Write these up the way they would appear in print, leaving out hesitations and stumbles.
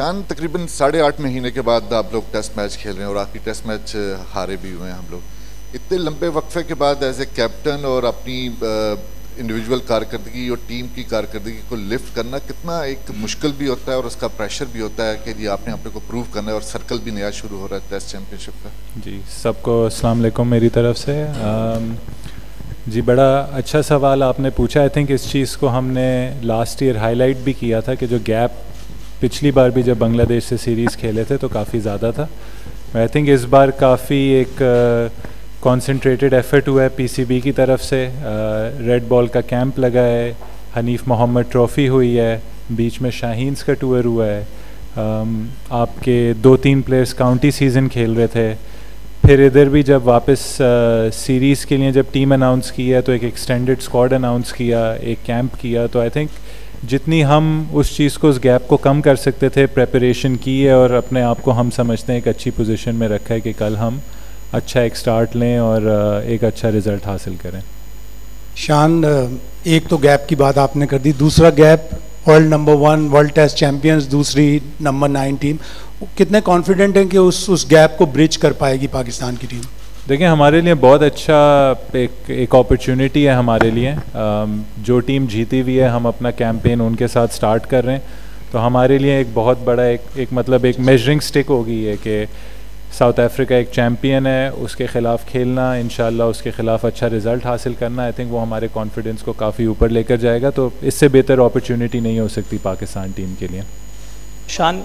शान तकरीबन 8.5 महीने के बाद आप लोग टेस्ट मैच खेल रहे हैं और आखिरी टेस्ट मैच हारे भी हुए हैं हम लोग। इतने लंबे वक्फे के बाद एज ए कैप्टन और अपनी इंडिविजुअल कारकर्दगी और टीम की कारकर्दगी को लिफ्ट करना कितना एक मुश्किल भी होता है और उसका प्रेशर भी होता है कि जी आपने अपने को प्रूव करना है और सर्कल भी नया शुरू हो रहा है टेस्ट चैम्पियनशिप का। जी सबको अस्सलाम वालेकुम मेरी तरफ से। जी बड़ा अच्छा सवाल आपने पूछा। आई थिंक इस चीज़ को हमने लास्ट ईयर हाईलाइट भी किया था कि जो गैप पिछली बार भी जब बांग्लादेश से सीरीज़ खेले थे तो काफ़ी ज़्यादा था। आई थिंक इस बार काफ़ी एक कॉन्सेंट्रेटेड एफर्ट हुआ है पीसीबी की तरफ से। रेड बॉल का कैंप लगा है, हनीफ मोहम्मद ट्रॉफ़ी हुई है, बीच में शाहीन्स का टूर हुआ है, आपके 2-3 प्लेयर्स काउंटी सीज़न खेल रहे थे। फिर इधर भी जब वापस सीरीज़ के लिए जब टीम अनाउंस की है तो एक एक्सटेंडेड स्क्वाड अनाउंस किया, एक कैंप किया। तो आई थिंक जितनी हम उस चीज़ को, उस गैप को कम कर सकते थे, प्रेपरेशन की है और अपने आप को हम समझते हैं एक अच्छी पोजीशन में रखा है कि कल हम अच्छा एक स्टार्ट लें और एक अच्छा रिज़ल्ट हासिल करें। शान, एक तो गैप की बात आपने कर दी, दूसरा gap world number 1 world test champions, दूसरी नंबर 9 टीम। कितने कॉन्फिडेंट हैं कि उस गैप को ब्रिज कर पाएगी पाकिस्तान की टीम? देखिए हमारे लिए बहुत अच्छा एक अपॉर्चुनिटी है हमारे लिए। जो टीम जीती हुई है हम अपना कैंपेन उनके साथ स्टार्ट कर रहे हैं, तो हमारे लिए एक बहुत बड़ा एक मतलब एक मेजरिंग स्टिक होगी है कि साउथ अफ्रीका एक चैम्पियन है, उसके ख़िलाफ़ खेलना, इंशाल्लाह उसके ख़िलाफ़ अच्छा रिज़ल्ट हासिल करना। आई थिंक वो हमारे कॉन्फिडेंस को काफ़ी ऊपर लेकर जाएगा। तो इससे बेहतर अपॉर्चुनिटी नहीं हो सकती पाकिस्तान टीम के लिए। शान,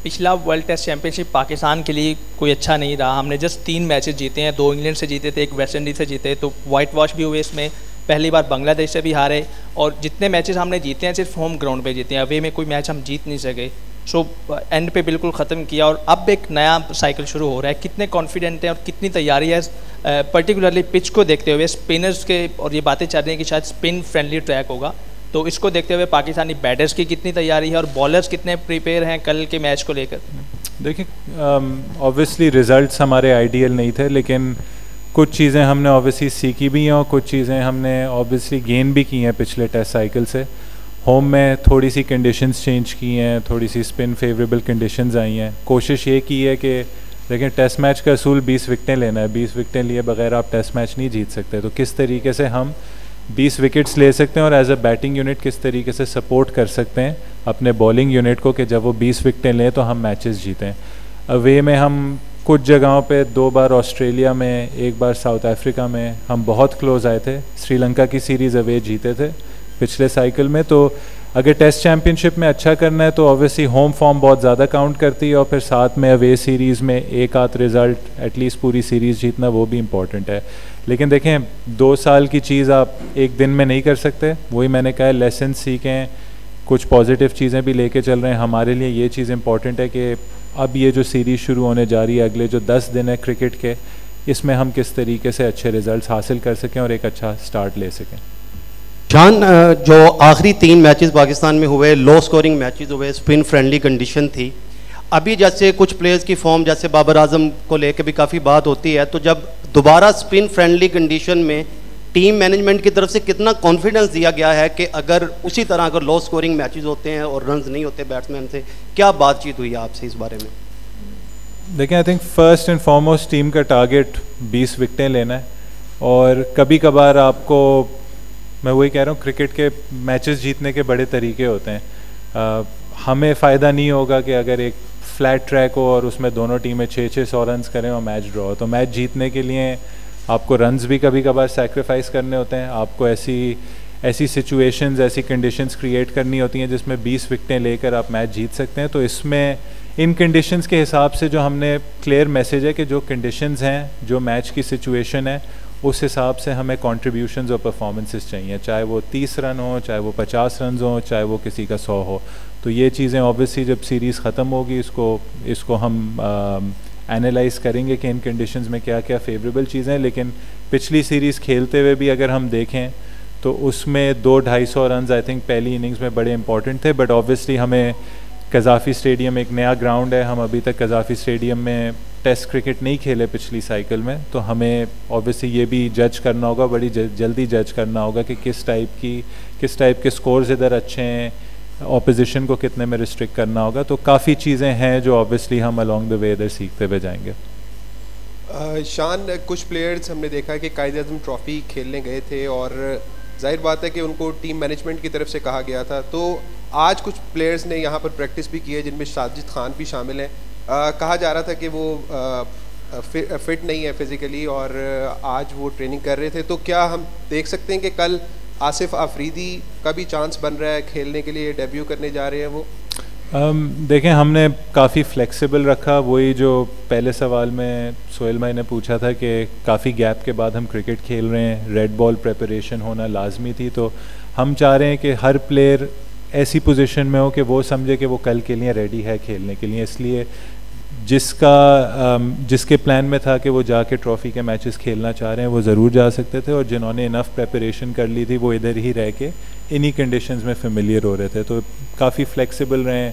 पिछला वर्ल्ड टेस्ट चैंपियनशिप पाकिस्तान के लिए कोई अच्छा नहीं रहा। हमने जस्ट 3 मैचेस जीते हैं, 2 इंग्लैंड से जीते थे, 1 वेस्ट इंडीज़ से जीते, तो वाइट वॉश भी हुए इसमें। पहली बार बांग्लादेश से भी हारे और जितने मैचेस हमने जीते हैं सिर्फ होम ग्राउंड पे जीते हैं, अवे में कोई मैच हम जीत नहीं सके। सो एंड पे बिल्कुल ख़त्म किया और अब एक नया साइकिल शुरू हो रहा है। कितने कॉन्फिडेंट हैं और कितनी तैयारी है पर्टिकुलरली पिच को देखते हुए? स्पिनर्स के और ये बातें चल रही हैं कि शायद स्पिन फ्रेंडली ट्रैक होगा, तो इसको देखते हुए पाकिस्तानी बैटर्स की कितनी तैयारी है और बॉलर्स कितने प्रिपेयर हैं कल के मैच को लेकर? देखिए ऑब्वियसली रिज़ल्ट्स हमारे आइडियल नहीं थे, लेकिन कुछ चीज़ें हमने ऑब्वियसली सीखी भी हैं और कुछ चीज़ें हमने ऑब्वियसली गेन भी की हैं पिछले टेस्ट साइकिल से। होम में थोड़ी सी कंडीशंस चेंज की हैं, थोड़ी सी स्पिन फेवरेबल कंडीशंस आई हैं। कोशिश ये की है कि लेकिन टेस्ट मैच का असूल 20 विकेटें लेना है, 20 विकेटें लिए बगैर आप टेस्ट मैच नहीं जीत सकते। तो किस तरीके से हम 20 विकेट्स ले सकते हैं और एज अ बैटिंग यूनिट किस तरीके से सपोर्ट कर सकते हैं अपने बॉलिंग यूनिट को कि जब वो 20 विकेटें लें तो हम मैचेस जीतें। अवे में हम कुछ जगहों पे 2 बार ऑस्ट्रेलिया में, 1 बार साउथ अफ्रीका में हम बहुत क्लोज आए थे। श्रीलंका की सीरीज़ अवे जीते थे पिछले साइकिल में। तो अगर टेस्ट चैम्पियनशिप में अच्छा करना है तो ऑब्वियसली होम फॉर्म बहुत ज़्यादा काउंट करती है और फिर साथ में अवे सीरीज़ में एक आध रिज़ल्ट एटलीस्ट पूरी सीरीज़ जीतना वो भी इम्पॉर्टेंट है। लेकिन देखें 2 साल की चीज़ आप एक दिन में नहीं कर सकते। वही मैंने कहा लेसन सीखें, कुछ पॉजिटिव चीज़ें भी लेके चल रहे हैं। हमारे लिए ये चीज़ इम्पॉर्टेंट है कि अब ये जो सीरीज़ शुरू होने जा रही है अगले जो 10 दिन है क्रिकेट के, इसमें हम किस तरीके से अच्छे रिज़ल्ट हासिल कर सकें और एक अच्छा स्टार्ट ले सकें। शान, जो आखिरी 3 मैचेस पाकिस्तान में हुए लो स्कोरिंग मैचेस हुए, स्पिन फ्रेंडली कंडीशन थी। अभी जैसे कुछ प्लेयर्स की फॉर्म, जैसे बाबर आजम को लेकर भी काफ़ी बात होती है, तो जब दोबारा स्पिन फ्रेंडली कंडीशन में टीम मैनेजमेंट की तरफ से कितना कॉन्फिडेंस दिया गया है कि अगर उसी तरह अगर लो स्कोरिंग मैचेस होते हैं और रन्स नहीं होते बैट्समैन से, क्या बातचीत हुई आपसे इस बारे में? देखिए I think first and foremost team का टारगेट 20 विकेटें लेना है और कभी कभार आपको, मैं वही कह रहा हूँ, क्रिकेट के मैचेस जीतने के बड़े तरीके होते हैं। हमें फ़ायदा नहीं होगा कि अगर एक फ्लैट ट्रैक हो और उसमें दोनों टीमें 600 रन्स करें और मैच ड्रॉ हो। तो मैच जीतने के लिए आपको रन्स भी कभी कभार सैक्रिफाइस करने होते हैं। आपको ऐसी सिचुएशंस, ऐसी कंडीशंस क्रिएट करनी होती हैं जिसमें 20 विकेटें लेकर आप मैच जीत सकते हैं। तो इसमें इन कंडीशंस के हिसाब से जो हमने क्लियर मैसेज है कि जो कंडीशंस हैं, जो मैच की सिचुएशन है, उस हिसाब से हमें कॉन्ट्रीब्यूशंस और परफॉर्मेंसेस चाहिए, चाहे वो 30 रन हो, चाहे वो 50 रन हो, चाहे वो किसी का 100 हो। तो ये चीज़ें ऑब्वियसली जब सीरीज़ ख़त्म होगी इसको हम एनालाइज़ करेंगे कि इन कंडीशंस में क्या क्या फेवरेबल चीज़ें हैं। लेकिन पिछली सीरीज़ खेलते हुए भी अगर हम देखें तो उसमें 200-250 रन आई थिंक पहली इनिंग्स में बड़े इंपॉर्टेंट थे। बट ऑब्वियसली हमें कज़ाफ़ी स्टेडियम एक नया ग्राउंड है, हम अभी तक कज़ाफ़ी स्टेडियम में टेस्ट क्रिकेट नहीं खेले पिछली साइकिल में, तो हमें ऑब्वियसली ये भी जज करना होगा, बड़ी जल्दी जज करना होगा कि किस टाइप के स्कोर्स इधर अच्छे हैं, ऑपोजिशन को कितने में रिस्ट्रिक्ट करना होगा। तो काफ़ी चीज़ें हैं जो ऑब्वियसली हम अलॉन्ग द वे इधर सीखते हुए जाएंगे। शान, कुछ प्लेयर्स हमने देखा कि कायद-ए-आज़म ट्रॉफ़ी खेलने गए थे और जाहिर बात है कि उनको टीम मैनेजमेंट की तरफ से कहा गया था, तो आज कुछ प्लेयर्स ने यहाँ पर प्रैक्टिस भी की है जिनमें साजिद खान भी शामिल हैं। कहा जा रहा था कि वो फिट नहीं है फिज़िकली और आज वो ट्रेनिंग कर रहे थे, तो क्या हम देख सकते हैं कि कल आसिफ आफरीदी का भी चांस बन रहा है खेलने के लिए, डेब्यू करने जा रहे हैं वो? देखें, हमने काफ़ी फ्लेक्सिबल रखा। वही जो पहले सवाल में सोहेल भाई ने पूछा था कि काफ़ी गैप के बाद हम क्रिकेट खेल रहे हैं, रेड बॉल प्रिपरेशन होना लाजमी थी, तो हम चाह रहे हैं कि हर प्लेयर ऐसी पोजीशन में हो कि वो समझे कि वो कल के लिए रेडी है खेलने के लिए। इसलिए जिसके प्लान में था कि वो जाके ट्रॉफ़ी के मैचेस खेलना चाह रहे हैं वो ज़रूर जा सकते थे, और जिन्होंने इनफ प्रिपरेशन कर ली थी वो इधर ही रह के इन्हीं कंडीशंस में फेमिलियर हो रहे थे। तो काफ़ी फ्लेक्सिबल रहे,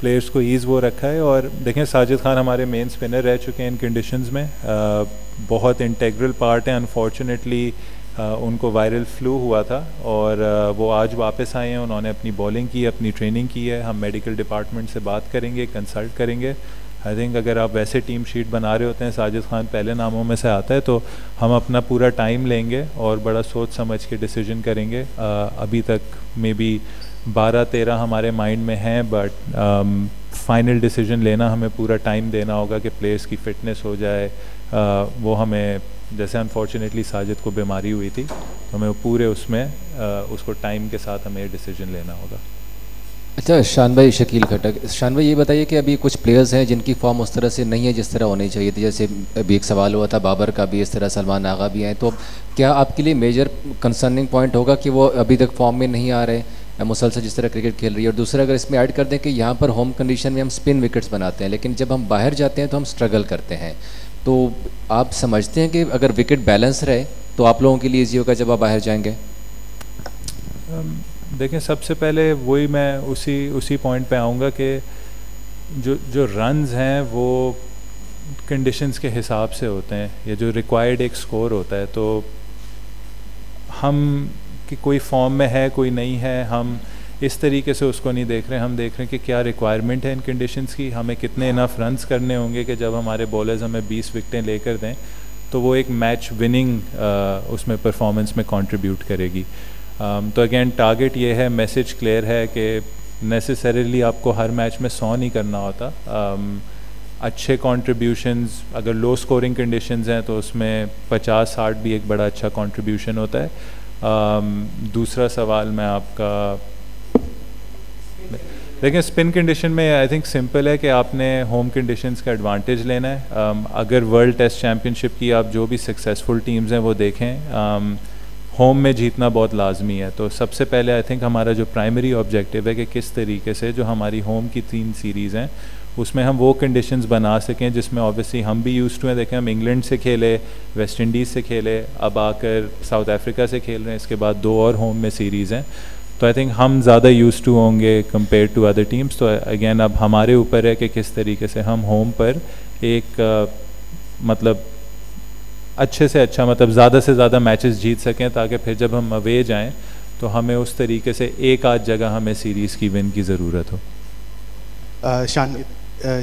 प्लेयर्स को ईज़ वो रखा है। और देखें, साजिद खान हमारे मेन स्पिनर रह चुके हैं इन कंडीशंस में, बहुत इंटेग्रल पार्ट है। अनफॉर्चुनेटली उनको वायरल फ्लू हुआ था और वो आज वापस आए हैं, उन्होंने अपनी बॉलिंग की, अपनी ट्रेनिंग की है। हम मेडिकल डिपार्टमेंट से बात करेंगे, कंसल्ट करेंगे। आई थिंक अगर आप वैसे टीम शीट बना रहे होते हैं, साजिद खान पहले नामों में से आता है, तो हम अपना पूरा टाइम लेंगे और बड़ा सोच समझ के डिसीजन करेंगे। अभी तक मे बी 12-13 हमारे माइंड में हैं, बट फाइनल डिसीजन लेना हमें पूरा टाइम देना होगा कि प्लेयर्स की फ़िटनेस हो जाए। वो हमें, जैसे अनफॉर्चुनेटली साजिद को बीमारी हुई थी, तो हमें पूरे उसमें उसको टाइम के साथ हमें डिसीजन लेना होगा। अच्छा शान भाई, शकील खटक, शान भाई ये बताइए कि अभी कुछ प्लेयर्स हैं जिनकी फॉर्म उस तरह से नहीं है जिस तरह होनी चाहिए थी। जैसे अभी एक सवाल हुआ था बाबर का भी, इस तरह सलमान आगा भी हैं, तो क्या आपके लिए मेजर कंसर्निंग पॉइंट होगा कि वो अभी तक फॉर्म में नहीं आ रहे, मुसलसल जिस तरह क्रिकेट खेल रही है? और दूसरा, अगर इसमें ऐड कर दें कि यहाँ पर होम कंडीशन में हम स्पिन विकेट्स बनाते हैं, लेकिन जब हम बाहर जाते हैं तो हम स्ट्रगल करते हैं, तो आप समझते हैं कि अगर विकेट बैलेंस रहे तो आप लोगों के लिए ईजी होगा जब आप बाहर जाएंगे? देखें, सबसे पहले वही मैं उसी पॉइंट पे आऊँगा कि जो रन्स हैं वो कंडीशंस के हिसाब से होते हैं, या जो रिक्वायर्ड एक स्कोर होता है। तो हम कि कोई फॉर्म में है कोई नहीं है, हम इस तरीके से उसको नहीं देख रहे हैं। हम देख रहे हैं कि क्या रिक्वायरमेंट है इन कंडीशंस की, हमें कितने इनफ रन्स करने होंगे कि जब हमारे बॉलर्स हमें 20 विकेटें लेकर दें तो वो एक मैच विनिंग उसमें परफॉर्मेंस में कंट्रीब्यूट करेगी। तो अगेन टारगेट ये है, मैसेज क्लियर है कि नेसेसरीली आपको हर मैच में 100 नहीं करना होता। अच्छे कंट्रीब्यूशंस, अगर लो स्कोरिंग कंडीशंस हैं तो उसमें 50-60 भी एक बड़ा अच्छा कंट्रीब्यूशन होता है। दूसरा सवाल मैं आपका, लेकिन स्पिन कंडीशन में आई थिंक सिंपल है कि आपने होम कंडीशंस का एडवांटेज लेना है। अगर वर्ल्ड टेस्ट चैम्पियनशिप की आप जो भी सक्सेसफुल टीम्स हैं वो देखें, होम में जीतना बहुत लाजमी है। तो सबसे पहले आई थिंक हमारा जो प्राइमरी ऑब्जेक्टिव है कि किस तरीके से जो हमारी होम की 3 सीरीज़ हैं उसमें हम वो कंडीशंस बना सकें जिसमें ऑब्वियसली हम भी यूज़ टू हैं। देखें, हम इंग्लैंड से खेले, वेस्ट इंडीज़ से खेले, अब आकर साउथ अफ्रीका से खेल रहे हैं, इसके बाद 2 और होम में सीरीज़ हैं। तो आई थिंक हम ज़्यादा यूज़ टू होंगे कंपेयर टू अदर टीम्स। तो अगेन अब हमारे ऊपर है कि किस तरीके से हम होम पर एक मतलब अच्छे से अच्छा, मतलब ज़्यादा से ज़्यादा मैचेस जीत सकें, ताकि फिर जब हम अवे जाएं तो हमें उस तरीके से एक आध जगह हमें सीरीज़ की विन की ज़रूरत हो।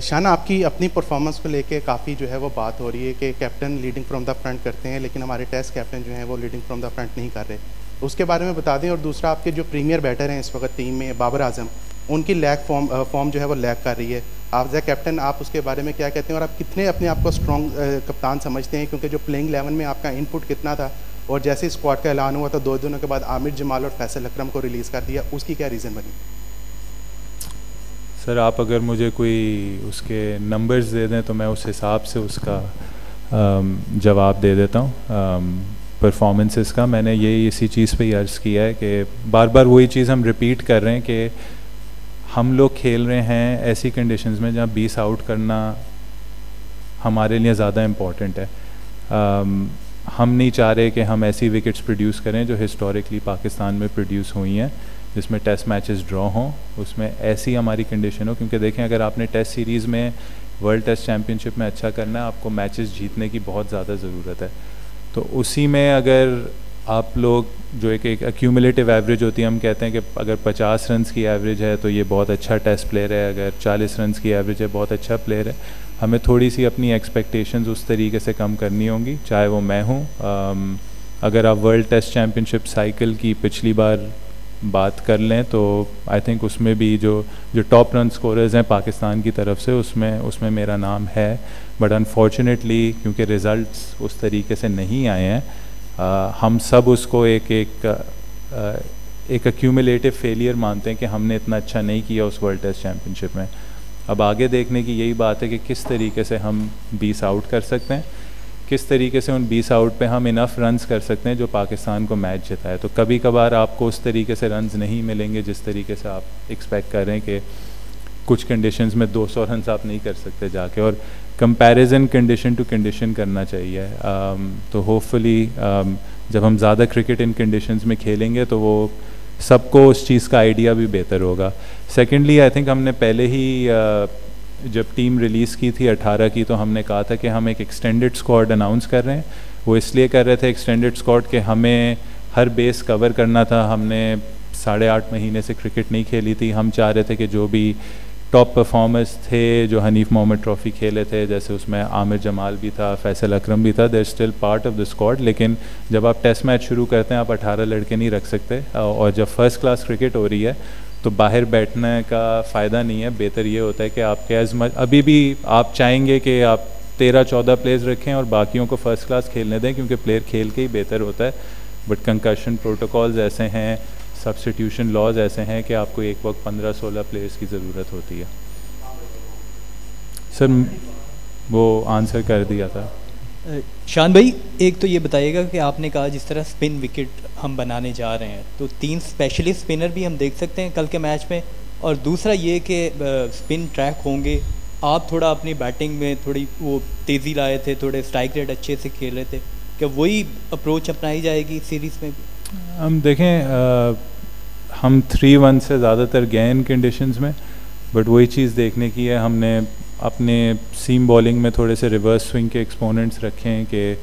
शान, आपकी अपनी परफॉर्मेंस को लेके काफ़ी जो है वो बात हो रही है कि captain leading from the front करते हैं, लेकिन हमारे टेस्ट कैप्टन जो हैं वो लीडिंग फ्रॉम द फ्रंट नहीं कर रहे, उसके बारे में बता दें। और दूसरा, आपके जो प्रीमियर बैटर हैं इस वक्त टीम में, बाबर आजम, उनकी फॉर्म जो है वो लैग कर रही है। आप एज ए कैप्टन आप उसके बारे में क्या कहते हैं, और आप कितने अपने आप को स्ट्रॉन्ग कप्तान समझते हैं? क्योंकि जो प्लेइंग 11 में आपका इनपुट कितना था, और जैसे स्क्वाड का ऐलान हुआ तो 2 दिनों के बाद आमिर जमाल और फैसल अकरम को रिलीज़ कर दिया, उसकी क्या रीज़न बनी? सर, आप अगर मुझे कोई उसके नंबर्स दे दें तो मैं उस हिसाब से उसका जवाब दे देता हूँ। परफॉर्मेंसेस का मैंने ये इसी चीज़ पे ही अर्ज़ किया है कि बार बार वही चीज़ हम रिपीट कर रहे हैं कि हम लोग खेल रहे हैं ऐसी कंडीशंस में जहाँ 20 आउट करना हमारे लिए ज़्यादा इम्पॉर्टेंट है। हम नहीं चाह रहे कि हम ऐसी विकेट्स प्रोड्यूस करें जो हिस्टोरिकली पाकिस्तान में प्रोड्यूस हुई हैं, जिसमें टेस्ट मैचेस ड्रॉ हों, उसमें ऐसी हमारी कंडीशन हो। क्योंकि देखें, अगर आपने टेस्ट सीरीज़ में वर्ल्ड टेस्ट चैम्पियनशिप में अच्छा करना है, आपको मैचेस जीतने की बहुत ज़्यादा ज़रूरत है। तो उसी में अगर आप लोग जो एक एक्यूमुलेटिव एवरेज होती है, हम कहते हैं कि अगर 50 रन की एवरेज है तो ये बहुत अच्छा टेस्ट प्लेयर है, अगर 40 रन की एवरेज है बहुत अच्छा प्लेयर है। हमें थोड़ी सी अपनी एक्सपेक्टेशंस उस तरीके से कम करनी होंगी, चाहे वो मैं हूँ। अगर आप वर्ल्ड टेस्ट चैम्पियनशिप साइकिल की पिछली बार बात कर लें तो आई थिंक उसमें भी जो टॉप रन स्कोरर्स हैं पाकिस्तान की तरफ से उसमें मेरा नाम है। बट अनफॉर्चुनेटली क्योंकि रिज़ल्ट्स उस तरीके से नहीं आए हैं, हम सब उसको एक एक्यूमुलेटिव फेलियर मानते हैं कि हमने इतना अच्छा नहीं किया उस वर्ल्ड टेस्ट चैम्पियनशिप में। अब आगे देखने की यही बात है कि किस तरीके से हम 20 आउट कर सकते हैं, किस तरीके से उन 20 आउट पे हम इनफ रन्स कर सकते हैं जो पाकिस्तान को मैच जिताए। तो कभी कभार आपको उस तरीके से रन्स नहीं मिलेंगे जिस तरीके से आप एक्सपेक्ट कर रहे हैं कि कुछ कंडीशंस में 200 रन्स आप नहीं कर सकते जाके, और कंपैरिजन कंडीशन टू कंडीशन करना चाहिए। तो होपफुली जब हम ज़्यादा क्रिकेट इन कंडीशंस में खेलेंगे तो वो सबको उस चीज़ का आइडिया भी बेहतर होगा। सेकेंडली आई थिंक हमने पहले ही जब टीम रिलीज़ की थी 18 की, तो हमने कहा था कि हम एक एक्सटेंडेड स्क्वाड अनाउंस कर रहे हैं। वो इसलिए कर रहे थे एक्सटेंडेड स्क्वाड कि हमें हर बेस कवर करना था। हमने 8.5 महीने से क्रिकेट नहीं खेली थी। हम चाह रहे थे कि जो भी टॉप परफॉर्मर्स थे जो हनीफ मोहम्मद ट्रॉफ़ी खेले थे, जैसे उसमें आमिर जमाल भी था, फैसल अकरम भी था, they are still part of the squad. लेकिन जब आप टेस्ट मैच शुरू करते हैं आप 18 लड़के नहीं रख सकते, और जब फर्स्ट क्लास क्रिकेट हो रही है तो बाहर बैठने का फ़ायदा नहीं है। बेहतर ये होता है कि आपके अभी भी आप चाहेंगे कि आप 13-14 प्लेयर्स रखें और बाकियों को फर्स्ट क्लास खेलने दें, क्योंकि प्लेयर खेल के ही बेहतर होता है। बट कंकशन प्रोटोकॉल्स ऐसे हैं, सब्स्टिट्यूशन लॉज ऐसे हैं कि आपको एक वक्त 15-16 प्लेयर्स की ज़रूरत होती है। सर वो आंसर कर दिया था। शान भाई, एक तो ये बताइएगा कि आपने कहा जिस तरह स्पिन विकेट हम बनाने जा रहे हैं तो 3 स्पेशलिस्ट स्पिनर भी हम देख सकते हैं कल के मैच में, और दूसरा ये कि स्पिन ट्रैक होंगे। आप थोड़ा अपनी बैटिंग में थोड़ी वो तेज़ी लाए थे, थोड़े स्ट्राइक रेट अच्छे से खेल रहे थे, क्या वही अप्रोच अपनाई जाएगी सीरीज़ में भी? हम देखें, हम 3-1 से ज़्यादातर गए इन कंडीशंस में, बट वही चीज़ देखने की है। हमने अपने सीम बॉलिंग में थोड़े से रिवर्स स्विंग के एक्सपोनेंट्स रखे हैं कि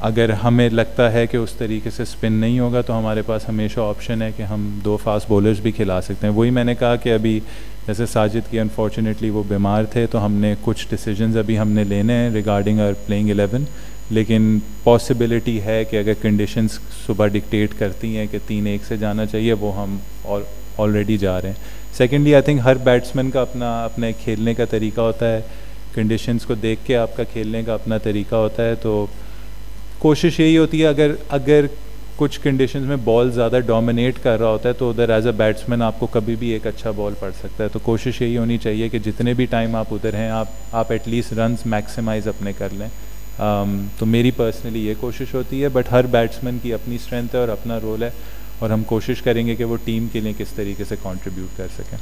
अगर हमें लगता है कि उस तरीके से स्पिन नहीं होगा तो हमारे पास हमेशा ऑप्शन है कि हम 2 फास्ट बॉलर्स भी खिला सकते हैं। वही मैंने कहा कि अभी जैसे साजिद की अनफॉर्चुनेटली वो बीमार थे, तो हमने कुछ डिसीजंस अभी हमने लेने हैं रिगार्डिंग आवर प्लेइंग 11, लेकिन पॉसिबिलिटी है कि अगर कंडीशंस सुबह डिक्टेट करती हैं कि 3-1 से जाना चाहिए, वो हम ऑलरेडी जा रहे हैं। Secondly I think her batsman का अपना खेलने का तरीका होता है, कंडीशंस को देख के आपका खेलने का अपना तरीका होता है। तो कोशिश यही होती है अगर कुछ कंडीशंस में बॉल ज़्यादा डोमिनेट कर रहा होता है तो उधर एज अ बैट्समैन आपको कभी भी एक अच्छा बॉल पड़ सकता है। तो कोशिश यही होनी चाहिए कि जितने भी टाइम आप उधर हैं आप एटलीस्ट रन्स मैक्सिमाइज़ अपने कर लें। तो मेरी पर्सनली ये कोशिश होती है, बट हर बैट्समैन की अपनी स्ट्रेंथ है और अपना रोल है, और हम कोशिश करेंगे कि वो टीम के लिए किस तरीके से कंट्रीब्यूट कर सकें।